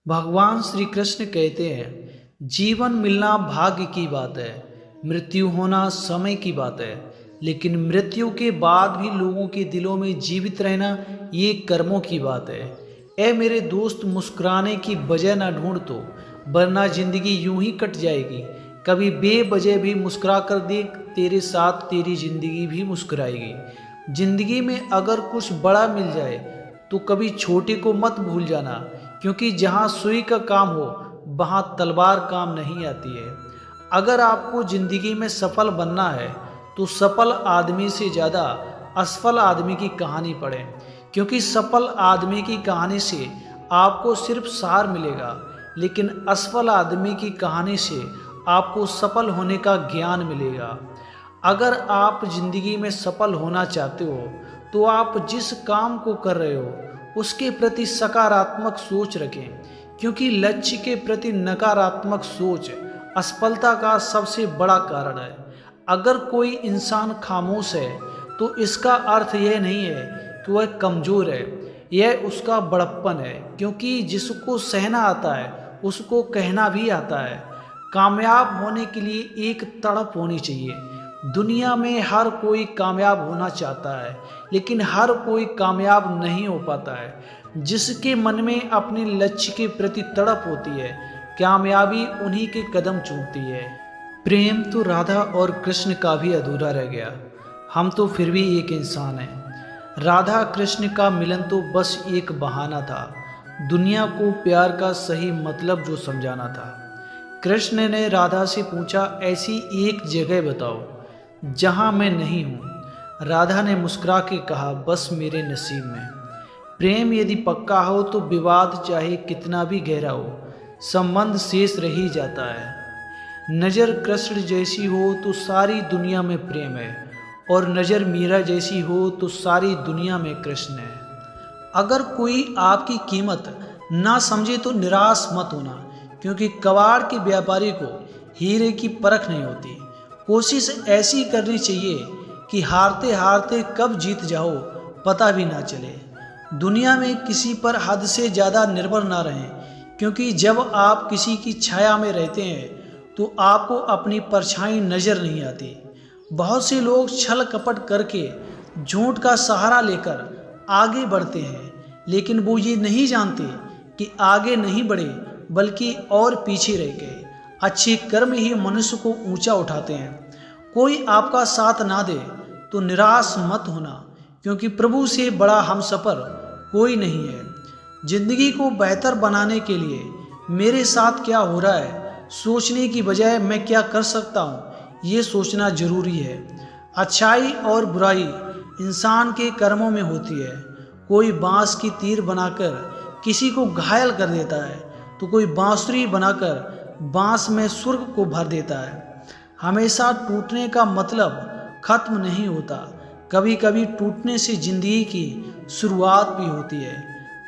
भगवान श्री कृष्ण कहते हैं, जीवन मिलना भाग्य की बात है, मृत्यु होना समय की बात है। लेकिन मृत्यु के बाद भी लोगों के दिलों में जीवित रहना, ये कर्मों की बात है। ए मेरे दोस्त, मुस्कुराने की वजह ना ढूंढ तो, वरना जिंदगी यूं ही कट जाएगी। कभी बेवजह भी मुस्कुरा कर देख, तेरे साथ तेरी जिंदगी भी मुस्कुराएगी। जिंदगी में अगर कुछ बड़ा मिल जाए तो कभी छोटे को मत भूल जाना, क्योंकि जहाँ सुई का काम हो वहाँ तलवार काम नहीं आती है। अगर आपको जिंदगी में सफल बनना है तो सफल आदमी से ज़्यादा असफल आदमी की कहानी पढ़ें, क्योंकि सफल आदमी की कहानी से आपको सिर्फ सार मिलेगा, लेकिन असफल आदमी की कहानी से आपको सफल होने का ज्ञान मिलेगा। अगर आप जिंदगी में सफल होना चाहते हो तो आप जिस काम को कर रहे हो उसके प्रति सकारात्मक सोच रखें, क्योंकि लक्ष्य के प्रति नकारात्मक सोच असफलता का सबसे बड़ा कारण है। अगर कोई इंसान खामोश है तो इसका अर्थ यह नहीं है कि वह कमज़ोर है, यह उसका बड़प्पन है, क्योंकि जिसको सहना आता है उसको कहना भी आता है। कामयाब होने के लिए एक तड़प होनी चाहिए। दुनिया में हर कोई कामयाब होना चाहता है, लेकिन हर कोई कामयाब नहीं हो पाता है। जिसके मन में अपने लक्ष्य के प्रति तड़प होती है, कामयाबी उन्हीं के कदम चूमती है। प्रेम तो राधा और कृष्ण का भी अधूरा रह गया, हम तो फिर भी एक इंसान हैं। राधा कृष्ण का मिलन तो बस एक बहाना था, दुनिया को प्यार का सही मतलब जो समझाना था। कृष्ण ने राधा से पूछा, ऐसी एक जगह बताओ जहां मैं नहीं हूं। राधा ने मुस्कुरा के कहा, बस मेरे नसीब में। प्रेम यदि पक्का हो तो विवाद चाहे कितना भी गहरा हो, संबंध शेष रह ही जाता है। नज़र कृष्ण जैसी हो तो सारी दुनिया में प्रेम है, और नज़र मीरा जैसी हो तो सारी दुनिया में कृष्ण है। अगर कोई आपकी कीमत ना समझे तो निराश मत होना, क्योंकि कबाड़ के व्यापारी को हीरे की परख नहीं होती। कोशिश ऐसी करनी चाहिए कि हारते हारते कब जीत जाओ पता भी ना चले। दुनिया में किसी पर हद से ज़्यादा निर्भर ना रहें, क्योंकि जब आप किसी की छाया में रहते हैं तो आपको अपनी परछाई नज़र नहीं आती। बहुत से लोग छल कपट करके झूठ का सहारा लेकर आगे बढ़ते हैं, लेकिन वो ये नहीं जानते कि आगे नहीं बढ़े बल्कि और पीछे रह गए। अच्छे कर्म ही मनुष्य को ऊंचा उठाते हैं। कोई आपका साथ ना दे तो निराश मत होना, क्योंकि प्रभु से बड़ा हमसफर कोई नहीं है। जिंदगी को बेहतर बनाने के लिए मेरे साथ क्या हो रहा है सोचने की बजाय मैं क्या कर सकता हूँ, ये सोचना जरूरी है। अच्छाई और बुराई इंसान के कर्मों में होती है। कोई बांस की तीर बनाकर किसी को घायल कर देता है, तो कोई बांसुरी बनाकर बांस में स्वर्ग को भर देता है। हमेशा टूटने का मतलब खत्म नहीं होता, कभी कभी टूटने से जिंदगी की शुरुआत भी होती है।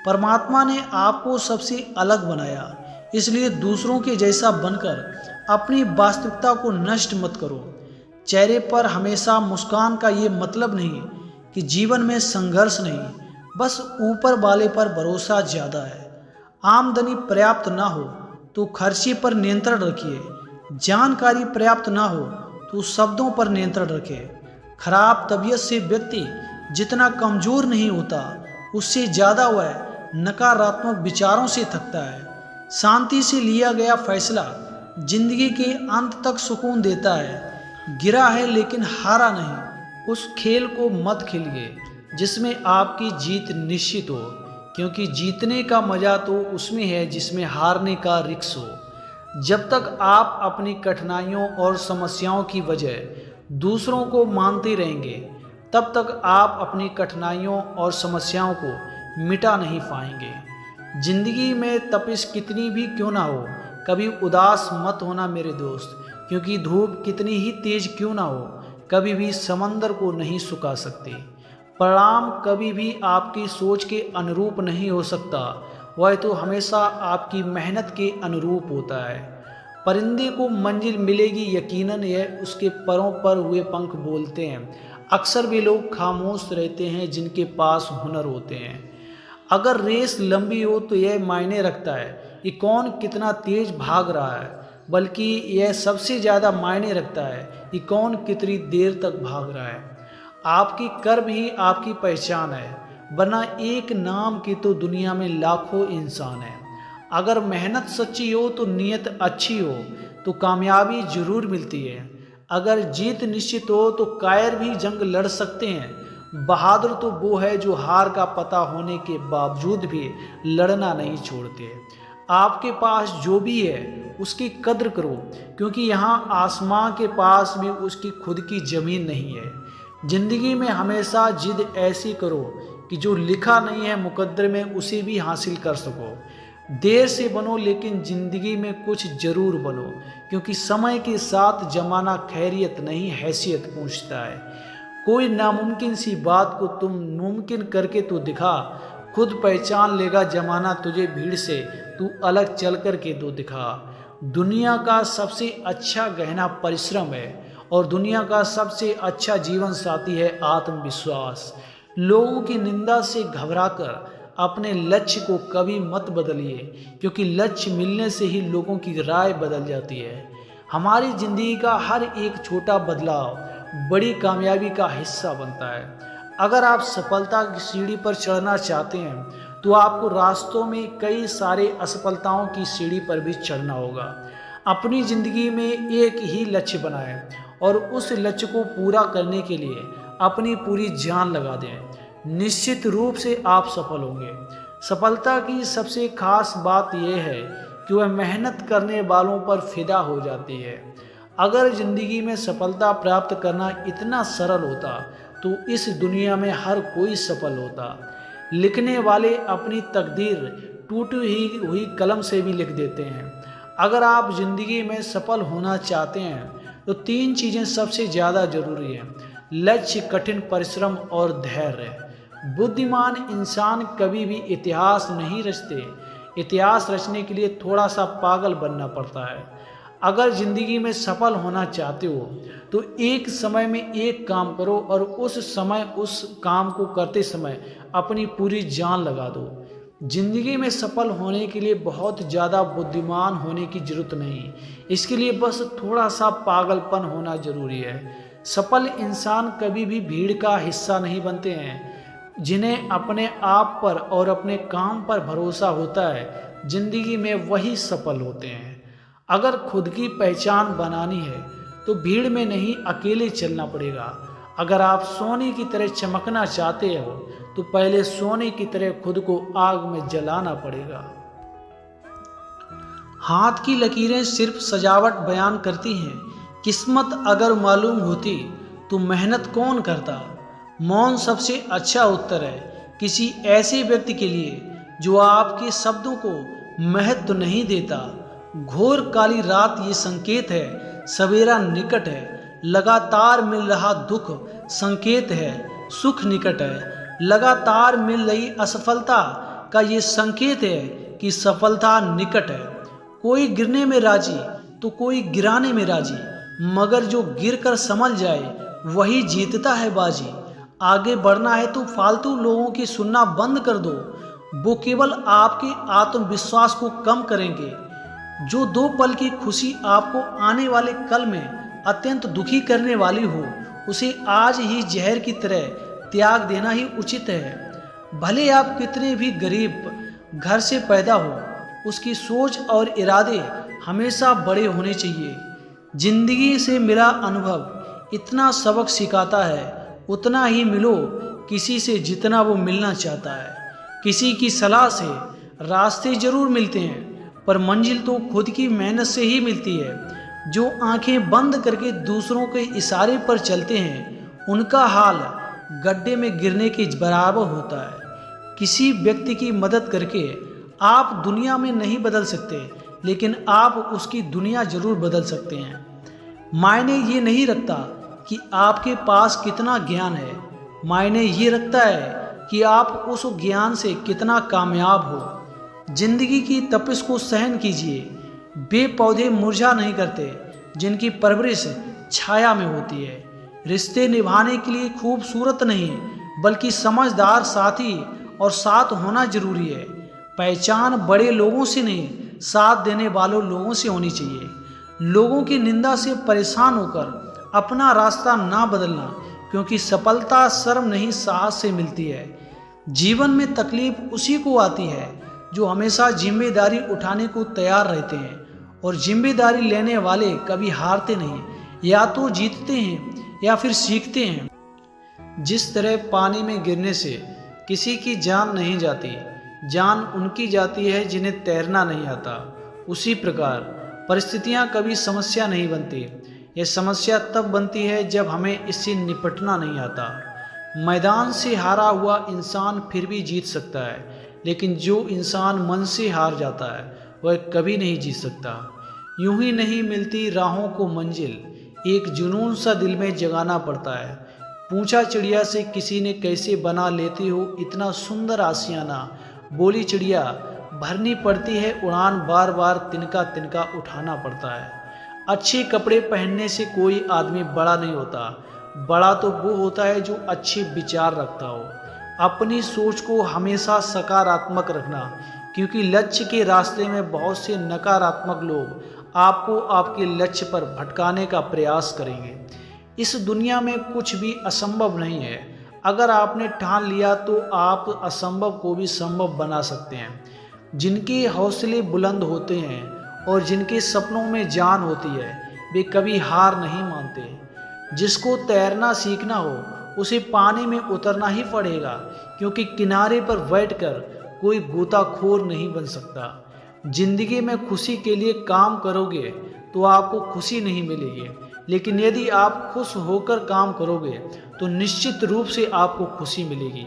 परमात्मा ने आपको सबसे अलग बनाया, इसलिए दूसरों के जैसा बनकर अपनी वास्तविकता को नष्ट मत करो। चेहरे पर हमेशा मुस्कान का ये मतलब नहीं कि जीवन में संघर्ष नहीं, बस ऊपर वाले पर भरोसा ज़्यादा है। आमदनी पर्याप्त ना हो तो खर्चे पर नियंत्रण रखिए। जानकारी पर्याप्त ना हो तो शब्दों पर नियंत्रण रखें। खराब तबीयत से व्यक्ति जितना कमज़ोर नहीं होता, उससे ज़्यादा वह नकारात्मक विचारों से थकता है। शांति से लिया गया फैसला जिंदगी के अंत तक सुकून देता है। गिरा है लेकिन हारा नहीं, उस खेल को मत खेलिए जिसमें आपकी जीत निश्चित हो, क्योंकि जीतने का मज़ा तो उसमें है जिसमें हारने का रिस्क हो। जब तक आप अपनी कठिनाइयों और समस्याओं की वजह दूसरों को मानते रहेंगे, तब तक आप अपनी कठिनाइयों और समस्याओं को मिटा नहीं पाएंगे। जिंदगी में तपिश कितनी भी क्यों ना हो, कभी उदास मत होना मेरे दोस्त, क्योंकि धूप कितनी ही तेज क्यों ना हो, कभी भी समंदर को नहीं सुखा सकती। परिणाम कभी भी आपकी सोच के अनुरूप नहीं हो सकता, वह तो हमेशा आपकी मेहनत के अनुरूप होता है। परिंदे को मंजिल मिलेगी यकीनन, यह उसके परों पर हुए पंख बोलते हैं। अक्सर वे लोग खामोश रहते हैं जिनके पास हुनर होते हैं। अगर रेस लंबी हो तो यह मायने रखता है कि कौन कितना तेज भाग रहा है, बल्कि यह सबसे ज़्यादा मायने रखता है कि कौन कितनी देर तक भाग रहा है। आपकी कर्म ही आपकी पहचान है, वरना एक नाम के तो दुनिया में लाखों इंसान हैं। अगर मेहनत सच्ची हो तो नीयत अच्छी हो तो कामयाबी जरूर मिलती है। अगर जीत निश्चित हो तो कायर भी जंग लड़ सकते हैं। बहादुर तो वो है जो हार का पता होने के बावजूद भी लड़ना नहीं छोड़ते। आपके पास जो भी है उसकी कद्र करो, क्योंकि यहाँ आसमां के पास भी उसकी खुद की ज़मीन नहीं है। ज़िंदगी में हमेशा जिद ऐसी करो कि जो लिखा नहीं है मुकद्दर में उसे भी हासिल कर सको। देर से बनो लेकिन ज़िंदगी में कुछ ज़रूर बनो, क्योंकि समय के साथ ज़माना खैरियत नहीं हैसियत पूछता है। कोई नामुमकिन सी बात को तुम मुमकिन करके तो दिखा, खुद पहचान लेगा ज़माना तुझे भीड़ से, तू अलग चल कर के तो दिखा। दुनिया का सबसे अच्छा गहना परिश्रम है और दुनिया का सबसे अच्छा जीवन साथी है आत्मविश्वास। लोगों की निंदा से घबराकर अपने लक्ष्य को कभी मत बदलिए, क्योंकि लक्ष्य मिलने से ही लोगों की राय बदल जाती है। हमारी ज़िंदगी का हर एक छोटा बदलाव बड़ी कामयाबी का हिस्सा बनता है। अगर आप सफलता की सीढ़ी पर चढ़ना चाहते हैं तो आपको रास्तों में कई सारे असफलताओं की सीढ़ी पर भी चढ़ना होगा। अपनी ज़िंदगी में एक ही लक्ष्य बनाएं और उस लक्ष्य को पूरा करने के लिए अपनी पूरी जान लगा दें। निश्चित रूप से आप सफल होंगे। सफलता की सबसे खास बात यह है कि वह मेहनत करने वालों पर फिदा हो जाती है। अगर ज़िंदगी में सफलता प्राप्त करना इतना सरल होता तो इस दुनिया में हर कोई सफल होता। लिखने वाले अपनी तकदीर टूटी हुई कलम से भी लिख देते हैं। अगर आप ज़िंदगी में सफल होना चाहते हैं तो 3 चीज़ें सबसे ज़्यादा ज़रूरी हैं: लक्ष्य, कठिन परिश्रम और धैर्य। बुद्धिमान इंसान कभी भी इतिहास नहीं रचते। इतिहास रचने के लिए थोड़ा सा पागल बनना पड़ता है। अगर ज़िंदगी में सफल होना चाहते हो तो एक समय में एक काम करो और उस समय उस काम को करते समय अपनी पूरी जान लगा दो। ज़िंदगी में सफल होने के लिए बहुत ज़्यादा बुद्धिमान होने की ज़रूरत नहीं, इसके लिए बस थोड़ा सा पागलपन होना ज़रूरी है। सफल इंसान कभी भी भीड़ का हिस्सा नहीं बनते हैं। जिन्हें अपने आप पर और अपने काम पर भरोसा होता है, ज़िंदगी में वही सफल होते हैं। अगर खुद की पहचान बनानी है तो भीड़ में नहीं, अकेले चलना पड़ेगा। अगर आप सोने की तरह चमकना चाहते हो तो पहले सोने की तरह खुद को आग में जलाना पड़ेगा। हाथ की लकीरें सिर्फ सजावट बयान करती हैं। किस्मत अगर मालूम होती तो मेहनत कौन करता। मौन सबसे अच्छा उत्तर है किसी ऐसे व्यक्ति के लिए जो आपके शब्दों को महत्व नहीं देता। घोर काली रात ये संकेत है सवेरा निकट है। लगातार मिल रहा दुख संकेत है सुख निकट है। लगातार मिल रही असफलता का ये संकेत है कि सफलता निकट है। कोई गिरने में राजी तो कोई गिराने में राजी, मगर जो गिर कर संभल जाए वही जीतता है बाजी। आगे बढ़ना है तो फालतू लोगों की सुनना बंद कर दो, वो केवल आपके आत्मविश्वास को कम करेंगे। जो 2 पल की खुशी आपको आने वाले कल में अत्यंत दुखी करने वाली हो, उसे आज ही जहर की तरह त्याग देना ही उचित है। भले आप कितने भी गरीब घर से पैदा हो, उसकी सोच और इरादे हमेशा बड़े होने चाहिए। जिंदगी से मिला अनुभव इतना सबक सिखाता है, उतना ही मिलो किसी से जितना वो मिलना चाहता है। किसी की सलाह से रास्ते जरूर मिलते हैं, पर मंजिल तो खुद की मेहनत से ही मिलती है। जो आंखें बंद करके दूसरों के इशारे पर चलते हैं, उनका हाल गड्ढे में गिरने के बराबर होता है। किसी व्यक्ति की मदद करके आप दुनिया में नहीं बदल सकते, लेकिन आप उसकी दुनिया जरूर बदल सकते हैं। मायने ये नहीं रखता कि आपके पास कितना ज्ञान है, मायने ये रखता है कि आप उस ज्ञान से कितना कामयाब हो। जिंदगी की तपिश को सहन कीजिए। बे पौधे मुरझा नहीं करते, जिनकी परवरिश छाया में होती है। रिश्ते निभाने के लिए खूबसूरत नहीं, बल्कि समझदार साथी और साथ होना जरूरी है। पहचान बड़े लोगों से नहीं, साथ देने वालों लोगों से होनी चाहिए। लोगों की निंदा से परेशान होकर अपना रास्ता ना बदलना, क्योंकि सफलता शर्म नहीं साहस से मिलती है। जीवन में तकलीफ उसी को आती है जो हमेशा जिम्मेदारी उठाने को तैयार रहते हैं, और जिम्मेदारी लेने वाले कभी हारते नहीं, या तो जीतते हैं या फिर सीखते हैं। जिस तरह पानी में गिरने से किसी की जान नहीं जाती, जान उनकी जाती है जिन्हें तैरना नहीं आता, उसी प्रकार परिस्थितियां कभी समस्या नहीं बनती। यह समस्या तब बनती है जब हमें इससे निपटना नहीं आता। मैदान से हारा हुआ इंसान फिर भी जीत सकता है, लेकिन जो इंसान मन से हार जाता है वह कभी नहीं जीत सकता। यूं ही नहीं मिलती राहों को मंजिल, एक जुनून सा दिल में जगाना पड़ता है। पूछा चिड़िया से किसी ने कैसे बना लेती हो इतना सुंदर आशियाना, बोली चिड़िया भरनी पड़ती है उड़ान, बार बार तिनका तिनका उठाना पड़ता है। अच्छे कपड़े पहनने से कोई आदमी बड़ा नहीं होता, बड़ा तो वो होता है जो अच्छे विचार रखता हो। अपनी सोच को हमेशा सकारात्मक रखना, क्योंकि लक्ष्य के रास्ते में बहुत से नकारात्मक लोग आपको आपके लक्ष्य पर भटकाने का प्रयास करेंगे। इस दुनिया में कुछ भी असंभव नहीं है। अगर आपने ठान लिया तो आप असंभव को भी संभव बना सकते हैं। जिनके हौसले बुलंद होते हैं और जिनके सपनों में जान होती है, वे कभी हार नहीं मानते। जिसको तैरना सीखना हो उसे पानी में उतरना ही पड़ेगा, क्योंकि किनारे पर बैठकर कोई गोताखोर नहीं बन सकता। जिंदगी में खुशी के लिए काम करोगे तो आपको खुशी नहीं मिलेगी, लेकिन यदि आप खुश होकर काम करोगे तो निश्चित रूप से आपको खुशी मिलेगी।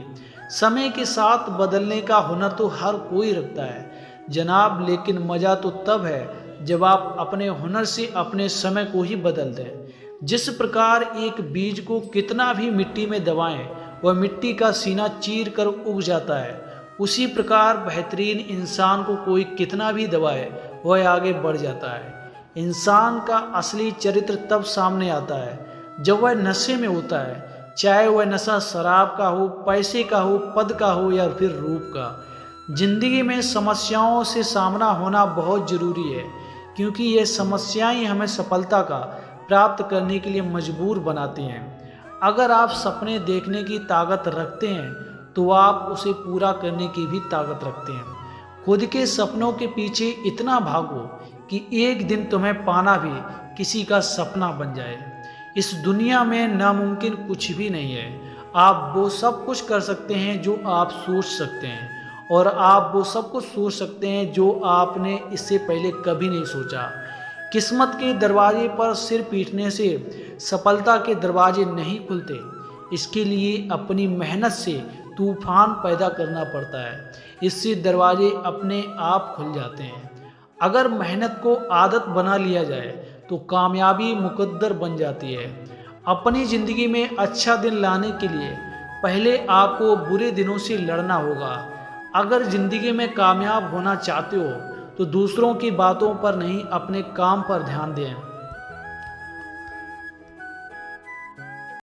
समय के साथ बदलने का हुनर तो हर कोई रखता है जनाब, लेकिन मज़ा तो तब है जब आप अपने हुनर से अपने समय को ही बदल दें। जिस प्रकार एक बीज को कितना भी मिट्टी में दबाएं वह मिट्टी का सीना चीर कर उग जाता है, उसी प्रकार बेहतरीन इंसान को कोई कितना भी दबाए वह आगे बढ़ जाता है। इंसान का असली चरित्र तब सामने आता है जब वह नशे में होता है, चाहे वह नशा शराब का हो, पैसे का हो, पद का हो या फिर रूप का। जिंदगी में समस्याओं से सामना होना बहुत ज़रूरी है, क्योंकि ये समस्याएं हमें सफलता का प्राप्त करने के लिए मजबूर बनाती हैं। अगर आप सपने देखने की ताकत रखते हैं तो आप उसे पूरा करने की भी ताकत रखते हैं। खुद के सपनों के पीछे इतना भागो कि एक दिन तुम्हें पाना भी किसी का सपना बन जाए। इस दुनिया में नामुमकिन कुछ भी नहीं है। आप वो सब कुछ कर सकते हैं जो आप सोच सकते हैं, और आप वो सब कुछ सोच सकते हैं जो आपने इससे पहले कभी नहीं सोचा। किस्मत के दरवाजे पर सिर पीटने से सफलता के दरवाजे नहीं खुलते। इसके लिए अपनी मेहनत से तूफान पैदा करना पड़ता है, इससे दरवाजे अपने आप खुल जाते हैं। अगर मेहनत को आदत बना लिया जाए तो कामयाबी मुकद्दर बन जाती है। अपनी ज़िंदगी में अच्छा दिन लाने के लिए पहले आपको बुरे दिनों से लड़ना होगा। अगर ज़िंदगी में कामयाब होना चाहते हो तो दूसरों की बातों पर नहीं, अपने काम पर ध्यान दें।